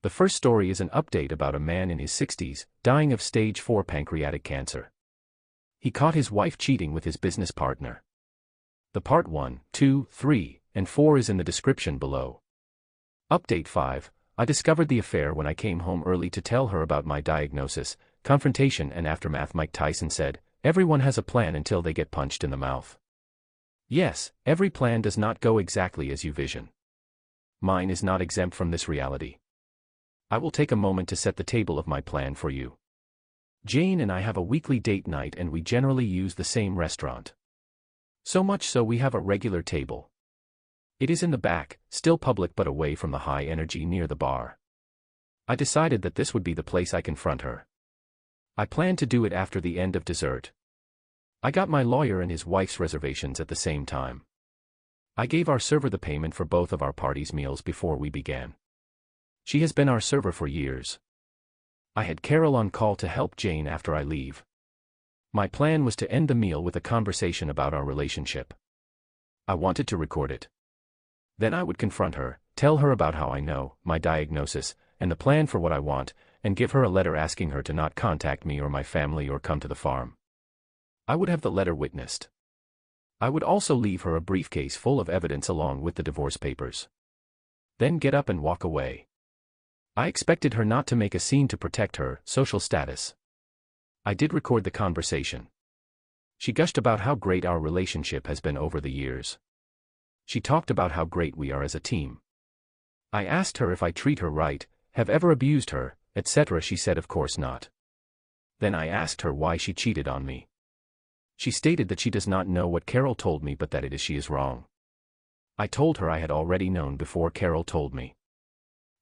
The first story is an update about a man in his 60s, dying of stage 4 pancreatic cancer. He caught his wife cheating with his business partner. The part 1, 2, 3, and 4 is in the description below. Update 5. I discovered the affair when I came home early to tell her about my diagnosis, confrontation and aftermath. Mike Tyson said, "Everyone has a plan until they get punched in the mouth." Yes, every plan does not go exactly as you vision. Mine is not exempt from this reality. I will take a moment to set the table of my plan for you. Jane and I have a weekly date night and we generally use the same restaurant. So much so we have a regular table. It is in the back, still public but away from the high energy near the bar. I decided that this would be the place I confront her. I planned to do it after the end of dessert. I got my lawyer and his wife's reservations at the same time. I gave our server the payment for both of our party's meals before we began. She has been our server for years. I had Carol on call to help Jane after I leave. My plan was to end the meal with a conversation about our relationship. I wanted to record it. Then I would confront her, tell her about how I know, my diagnosis, and the plan for what I want, and give her a letter asking her to not contact me or my family or come to the farm. I would have the letter witnessed. I would also leave her a briefcase full of evidence along with the divorce papers. Then get up and walk away. I expected her not to make a scene to protect her social status. I did record the conversation. She gushed about how great our relationship has been over the years. She talked about how great we are as a team. I asked her if I treat her right, have ever abused her, etc. She said of course not. Then I asked her why she cheated on me. She stated that she does not know what Carol told me but that it is she is wrong. I told her I had already known before Carol told me.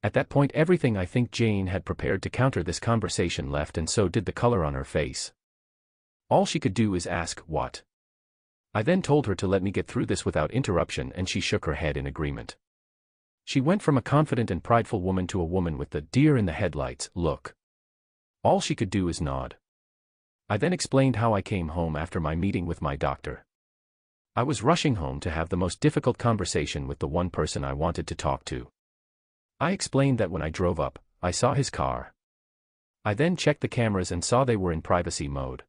At that point everything I think Jane had prepared to counter this conversation left and so did the color on her face. All she could do is ask, "What?" I then told her to let me get through this without interruption and she shook her head in agreement. She went from a confident and prideful woman to a woman with the deer in the headlights look. All she could do is nod. I then explained how I came home after my meeting with my doctor. I was rushing home to have the most difficult conversation with the one person I wanted to talk to. I explained that when I drove up, I saw his car. I then checked the cameras and saw they were in privacy mode.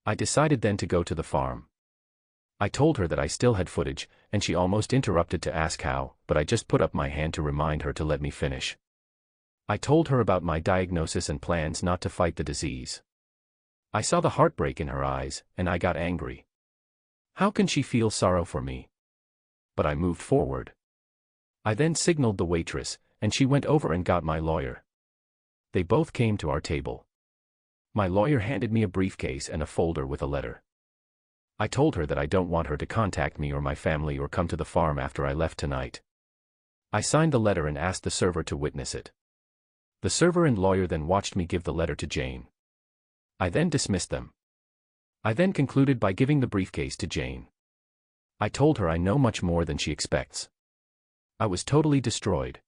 I decided then to go to the farm. I told her that I still had footage, and she almost interrupted to ask how, but I just put up my hand to remind her to let me finish. I told her about my diagnosis and plans not to fight the disease. I saw the heartbreak in her eyes, and I got angry. How can she feel sorrow for me? But I moved forward. I then signaled the waitress, and she went over and got my lawyer. They both came to our table. My lawyer handed me a briefcase and a folder with a letter. I told her that I don't want her to contact me or my family or come to the farm after I left tonight. I signed the letter and asked the server to witness it. The server and lawyer then watched me give the letter to Jane. I then dismissed them. I then concluded by giving the briefcase to Jane. I told her I know much more than she expects. I was totally destroyed.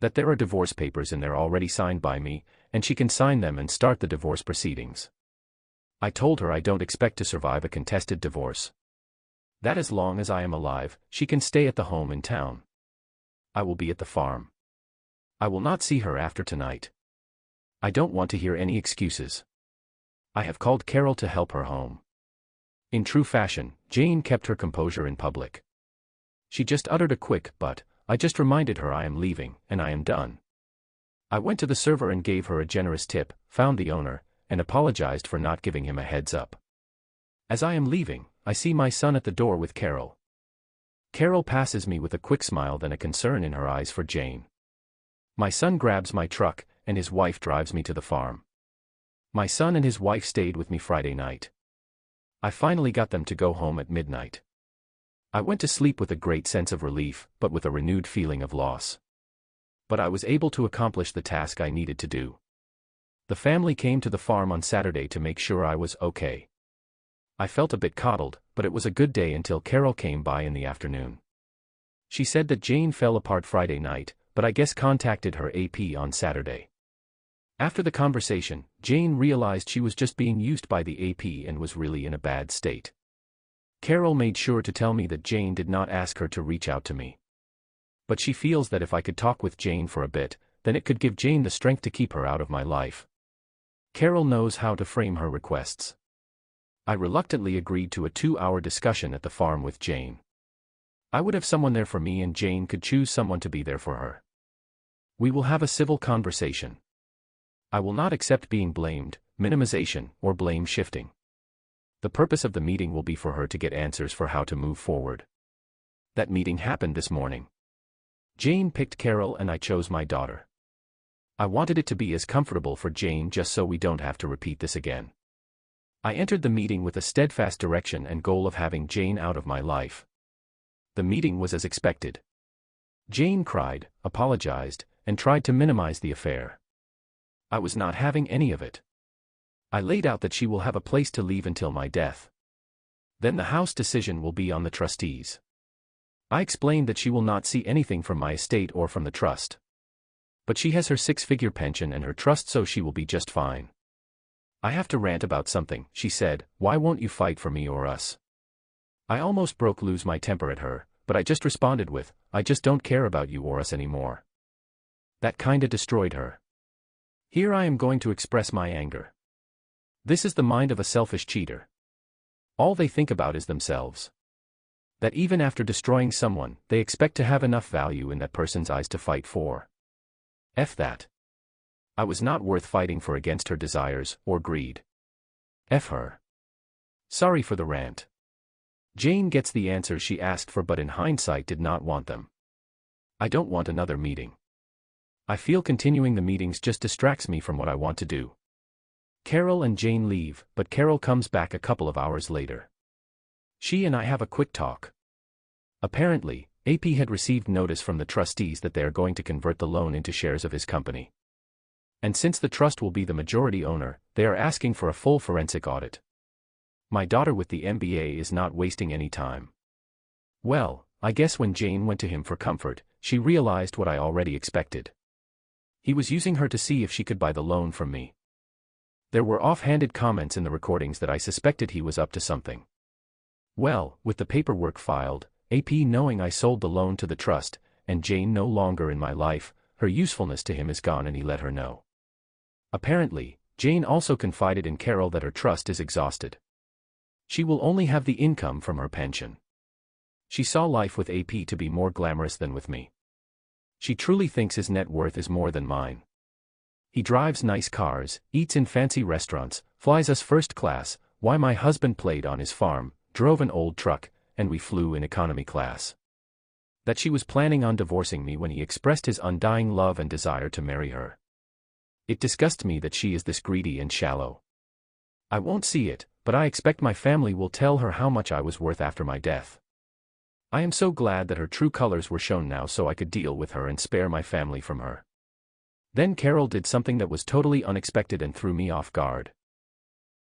That there are divorce papers in there already signed by me, and she can sign them and start the divorce proceedings. I told her I don't expect to survive a contested divorce. That as long as I am alive, she can stay at the home in town. I will be at the farm. I will not see her after tonight. I don't want to hear any excuses. I have called Carol to help her home. In true fashion, Jane kept her composure in public. She just uttered a quick "but," I just reminded her I am leaving, and I am done. I went to the server and gave her a generous tip, found the owner, and apologized for not giving him a heads up. As I am leaving, I see my son at the door with Carol. Carol passes me with a quick smile then a concern in her eyes for Jane. My son grabs my truck, and his wife drives me to the farm. My son and his wife stayed with me Friday night. I finally got them to go home at midnight. I went to sleep with a great sense of relief, but with a renewed feeling of loss. But I was able to accomplish the task I needed to do. The family came to the farm on Saturday to make sure I was okay. I felt a bit coddled, but it was a good day until Carol came by in the afternoon. She said that Jane fell apart Friday night, but I guess contacted her AP on Saturday. After the conversation, Jane realized she was just being used by the AP and was really in a bad state. Carol made sure to tell me that Jane did not ask her to reach out to me. But she feels that if I could talk with Jane for a bit, then it could give Jane the strength to keep her out of my life. Carol knows how to frame her requests. I reluctantly agreed to a 2-hour discussion at the farm with Jane. I would have someone there for me and Jane could choose someone to be there for her. We will have a civil conversation. I will not accept being blamed, minimization, or blame shifting. The purpose of the meeting will be for her to get answers for how to move forward. That meeting happened this morning. Jane picked Carol and I chose my daughter. I wanted it to be as comfortable for Jane just so we don't have to repeat this again. I entered the meeting with a steadfast direction and goal of having Jane out of my life. The meeting was as expected. Jane cried, apologized, and tried to minimize the affair. I was not having any of it. I laid out that she will have a place to leave until my death. Then the house decision will be on the trustees. I explained that she will not see anything from my estate or from the trust. But she has her 6-figure pension and her trust, so she will be just fine. I have to rant about something, she said. Why won't you fight for me or us? I almost lose my temper at her, but I just responded with, I just don't care about you or us anymore. That kinda destroyed her. Here I am going to express my anger. This is the mind of a selfish cheater. All they think about is themselves. That even after destroying someone, they expect to have enough value in that person's eyes to fight for. F that. I was not worth fighting for against her desires or greed. F her. Sorry for the rant. Jane gets the answers she asked for but in hindsight did not want them. I don't want another meeting. I feel continuing the meetings just distracts me from what I want to do. Carol and Jane leave, but Carol comes back a couple of hours later. She and I have a quick talk. Apparently, AP had received notice from the trustees that they are going to convert the loan into shares of his company. And since the trust will be the majority owner, they are asking for a full forensic audit. My daughter with the MBA is not wasting any time. Well, I guess when Jane went to him for comfort, she realized what I already expected. He was using her to see if she could buy the loan from me. There were offhanded comments in the recordings that I suspected he was up to something. Well, with the paperwork filed, AP knowing I sold the loan to the trust, and Jane no longer in my life, her usefulness to him is gone and he let her know. Apparently, Jane also confided in Carol that her trust is exhausted. She will only have the income from her pension. She saw life with AP to be more glamorous than with me. She truly thinks his net worth is more than mine. He drives nice cars, eats in fancy restaurants, flies us first class, while my husband played on his farm, drove an old truck, and we flew in economy class. That she was planning on divorcing me when he expressed his undying love and desire to marry her. It disgusts me that she is this greedy and shallow. I won't see it, but I expect my family will tell her how much I was worth after my death. I am so glad that her true colors were shown now so I could deal with her and spare my family from her. Then Carol did something that was totally unexpected and threw me off guard.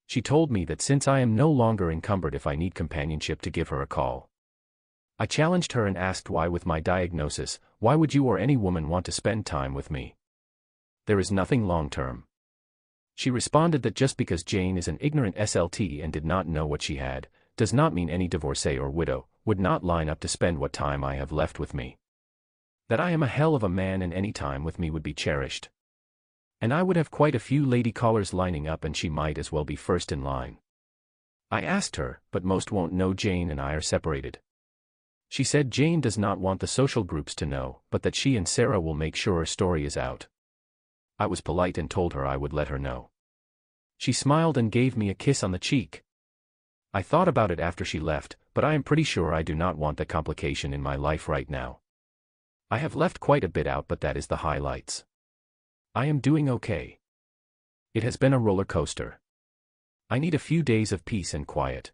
She told me that since I am no longer encumbered if I need companionship to give her a call. I challenged her and asked why with my diagnosis, why would you or any woman want to spend time with me? There is nothing long-term. She responded that just because Jane is an ignorant SLT and did not know what she had, does not mean any divorcee or widow would not line up to spend what time I have left with me. That I am a hell of a man and any time with me would be cherished. And I would have quite a few lady callers lining up and she might as well be first in line. I asked her, but most won't know Jane and I are separated. She said Jane does not want the social groups to know, but that she and Sarah will make sure her story is out. I was polite and told her I would let her know. She smiled and gave me a kiss on the cheek. I thought about it after she left, but I am pretty sure I do not want that complication in my life right now. I have left quite a bit out, but that is the highlights. I am doing okay. It has been a roller coaster. I need a few days of peace and quiet.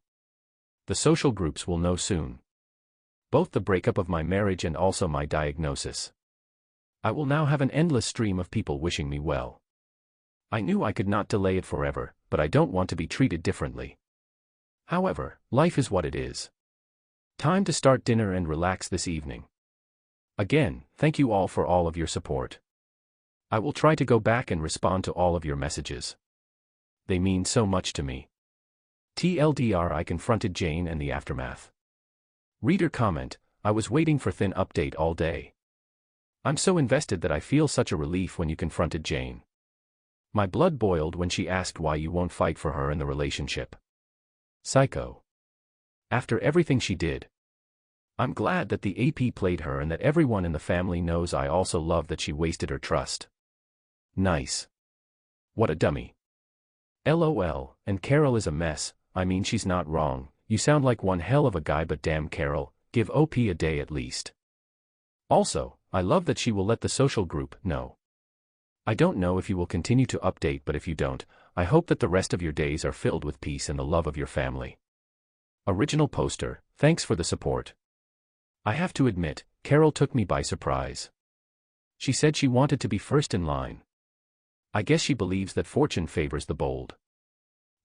The social groups will know soon. Both the breakup of my marriage and also my diagnosis. I will now have an endless stream of people wishing me well. I knew I could not delay it forever, but I don't want to be treated differently. However, life is what it is. Time to start dinner and relax this evening. Again, thank you all for all of your support. I will try to go back and respond to all of your messages. They mean so much to me. TLDR, I confronted Jane and the aftermath. Reader comment, I was waiting for thin update all day. I'm so invested that I feel such a relief when you confronted Jane. My blood boiled when she asked why you won't fight for her in the relationship. Psycho. After everything she did. I'm glad that the AP played her and that everyone in the family knows. I also love that she wasted her trust. Nice. What a dummy. LOL, and Carol is a mess. I mean, she's not wrong. You sound like one hell of a guy, but damn Carol, give OP a day at least. Also, I love that she will let the social group know. I don't know if you will continue to update, but if you don't, I hope that the rest of your days are filled with peace and the love of your family. Original poster, thanks for the support. I have to admit, Carol took me by surprise. She said she wanted to be first in line. I guess she believes that fortune favors the bold.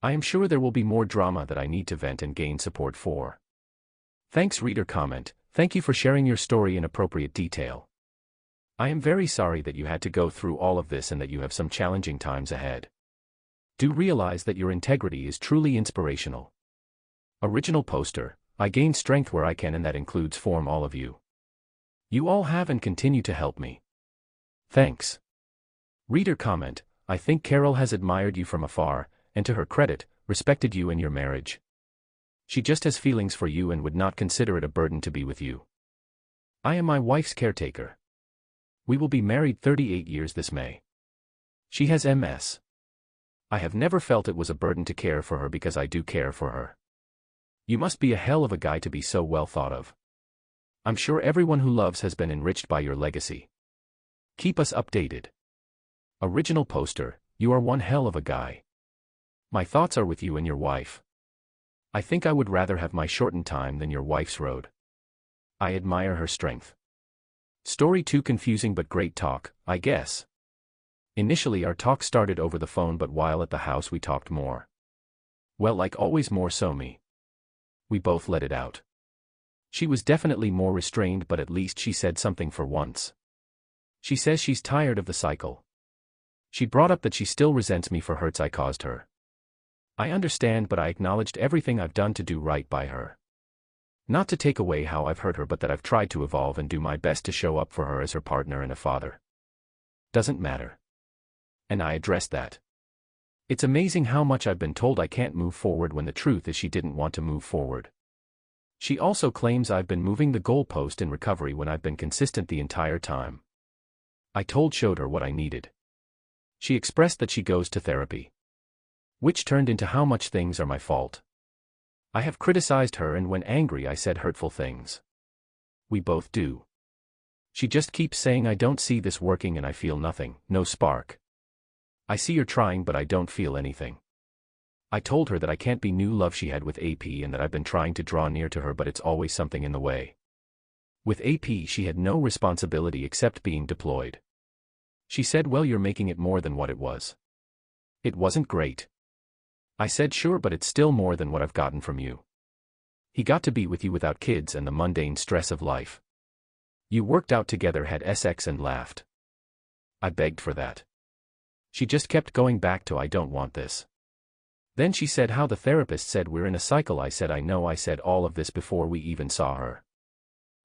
I am sure there will be more drama that I need to vent and gain support for. Thanks reader comment, thank you for sharing your story in appropriate detail. I am very sorry that you had to go through all of this and that you have some challenging times ahead. Do realize that your integrity is truly inspirational. Original poster, I gain strength where I can, and that includes from all of you. You all have and continue to help me. Thanks. Reader comment, I think Carol has admired you from afar, and to her credit, respected you in your marriage. She just has feelings for you and would not consider it a burden to be with you. I am my wife's caretaker. We will be married 38 years this May. She has MS. I have never felt it was a burden to care for her because I do care for her. You must be a hell of a guy to be so well thought of. I'm sure everyone who loves has been enriched by your legacy. Keep us updated. Original poster, you are one hell of a guy. My thoughts are with you and your wife. I think I would rather have my shortened time than your wife's road. I admire her strength. Story too confusing but great talk, I guess. Initially our talk started over the phone, but while at the house we talked more. Well, like always, more so me. We both let it out. She was definitely more restrained, but at least she said something for once. She says she's tired of the cycle. She brought up that she still resents me for hurts I caused her. I understand, but I acknowledged everything I've done to do right by her. Not to take away how I've hurt her, but that I've tried to evolve and do my best to show up for her as her partner and a father. Doesn't matter. And I addressed that. It's amazing how much I've been told I can't move forward when the truth is she didn't want to move forward. She also claims I've been moving the goalpost in recovery when I've been consistent the entire time. I showed her what I needed. She expressed that she goes to therapy. Which turned into how much things are my fault. I have criticized her, and when angry I said hurtful things. We both do. She just keeps saying I don't see this working and I feel nothing, no spark. I see you're trying, but I don't feel anything. I told her that I can't be new love she had with AP and that I've been trying to draw near to her, but it's always something in the way. With AP she had no responsibility except being deployed. She said, well, you're making it more than what it was. It wasn't great. I said, sure, but it's still more than what I've gotten from you. He got to be with you without kids and the mundane stress of life. You worked out together, had sex and laughed. I begged for that. She just kept going back to I don't want this. Then she said how the therapist said we're in a cycle. I said I know, I said all of this before we even saw her.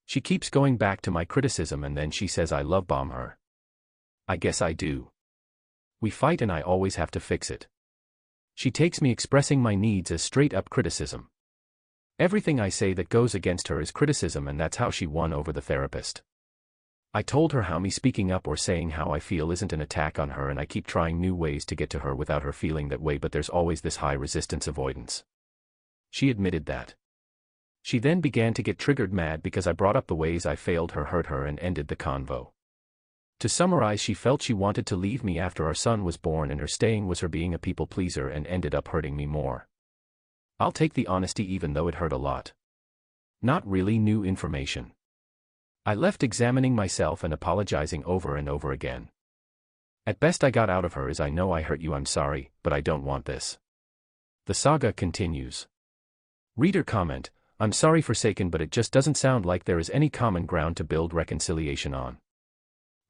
She keeps going back to my criticism and then she says I love bomb her. I guess I do. We fight and I always have to fix it. She takes me expressing my needs as straight up criticism. Everything I say that goes against her is criticism, and that's how she won over the therapist. I told her how me speaking up or saying how I feel isn't an attack on her, and I keep trying new ways to get to her without her feeling that way, but there's always this high resistance avoidance. She admitted that. She then began to get triggered mad because I brought up the ways I failed her, hurt her, and ended the convo. To summarize, she felt she wanted to leave me after our son was born, and her staying was her being a people pleaser and ended up hurting me more. I'll take the honesty even though it hurt a lot. Not really new information. I left examining myself and apologizing over and over again. At best I got out of her is I know I hurt you, I'm sorry, but I don't want this. The saga continues. Reader comment, I'm sorry forsaken, but it just doesn't sound like there is any common ground to build reconciliation on.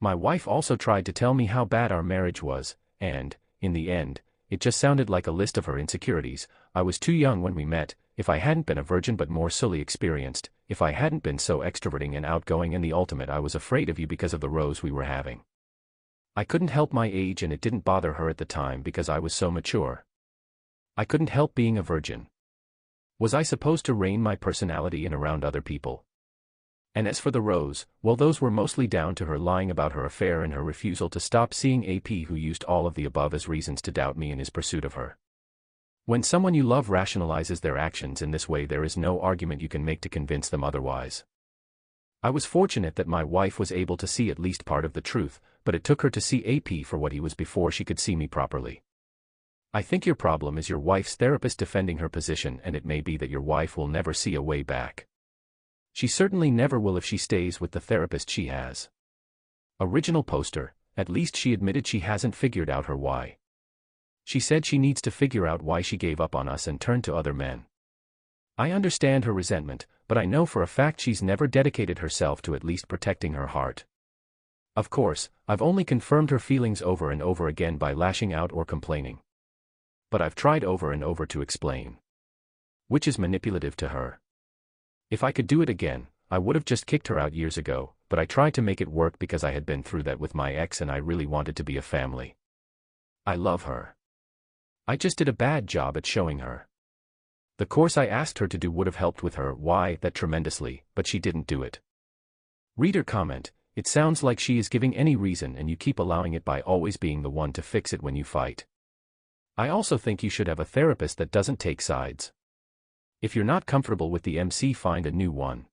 My wife also tried to tell me how bad our marriage was, and, in the end, it just sounded like a list of her insecurities. I was too young when we met, if I hadn't been a virgin but more silly experienced, if I hadn't been so extroverting and outgoing, and the ultimate, I was afraid of you because of the rows we were having. I couldn't help my age, and it didn't bother her at the time because I was so mature. I couldn't help being a virgin. Was I supposed to rein my personality in around other people? And as for the rows, well, those were mostly down to her lying about her affair and her refusal to stop seeing AP, who used all of the above as reasons to doubt me in his pursuit of her. When someone you love rationalizes their actions in this way, there is no argument you can make to convince them otherwise. I was fortunate that my wife was able to see at least part of the truth, but it took her to see AP for what he was before she could see me properly. I think your problem is your wife's therapist defending her position, and it may be that your wife will never see a way back. She certainly never will if she stays with the therapist she has. Original poster, at least she admitted she hasn't figured out her why. She said she needs to figure out why she gave up on us and turned to other men. I understand her resentment, but I know for a fact she's never dedicated herself to at least protecting her heart. Of course, I've only confirmed her feelings over and over again by lashing out or complaining. But I've tried over and over to explain. Which is manipulative to her. If I could do it again, I would have just kicked her out years ago, but I tried to make it work because I had been through that with my ex and I really wanted to be a family. I love her. I just did a bad job at showing her. The course I asked her to do would have helped with her why that tremendously, but she didn't do it. Reader comment: it sounds like she is giving any reason and you keep allowing it by always being the one to fix it when you fight. I also think you should have a therapist that doesn't take sides. If you're not comfortable with the MC, find a new one.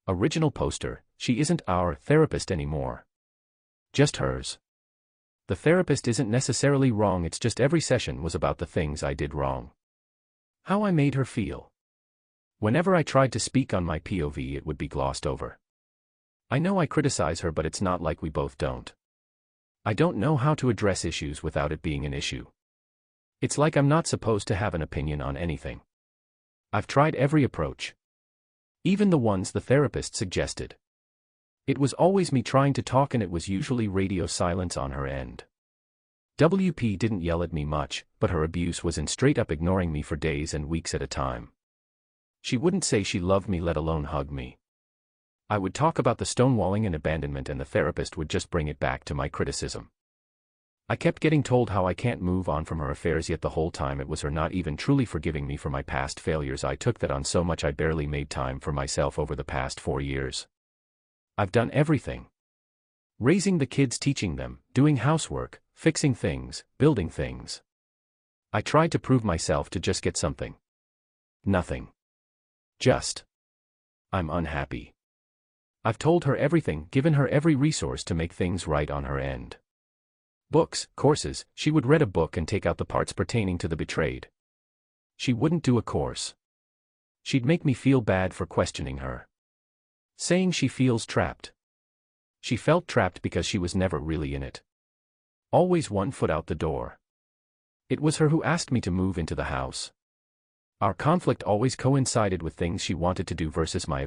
Original poster: she isn't our therapist anymore. Just hers. The therapist isn't necessarily wrong, it's just every session was about the things I did wrong. How I made her feel. Whenever I tried to speak on my POV, it would be glossed over. I know I criticize her, but it's not like we both don't. I don't know how to address issues without it being an issue. It's like I'm not supposed to have an opinion on anything. I've tried every approach. Even the ones the therapist suggested. It was always me trying to talk, and it was usually radio silence on her end. WP didn't yell at me much, but her abuse was in straight up ignoring me for days and weeks at a time. She wouldn't say she loved me, let alone hug me. I would talk about the stonewalling and abandonment, and the therapist would just bring it back to my criticism. I kept getting told how I can't move on from her affairs, yet the whole time it was her not even truly forgiving me for my past failures. I took that on so much I barely made time for myself over the past 4 years. I've done everything. Raising the kids, teaching them, doing housework, fixing things, building things. I tried to prove myself to just get something. Nothing. Just. I'm unhappy. I've told her everything, given her every resource to make things right on her end. Books, courses, she would read a book and take out the parts pertaining to the betrayed. She wouldn't do a course. She'd make me feel bad for questioning her. Saying she feels trapped. She felt trapped because she was never really in it. Always 1 foot out the door. It was her who asked me to move into the house. Our conflict always coincided with things she wanted to do versus my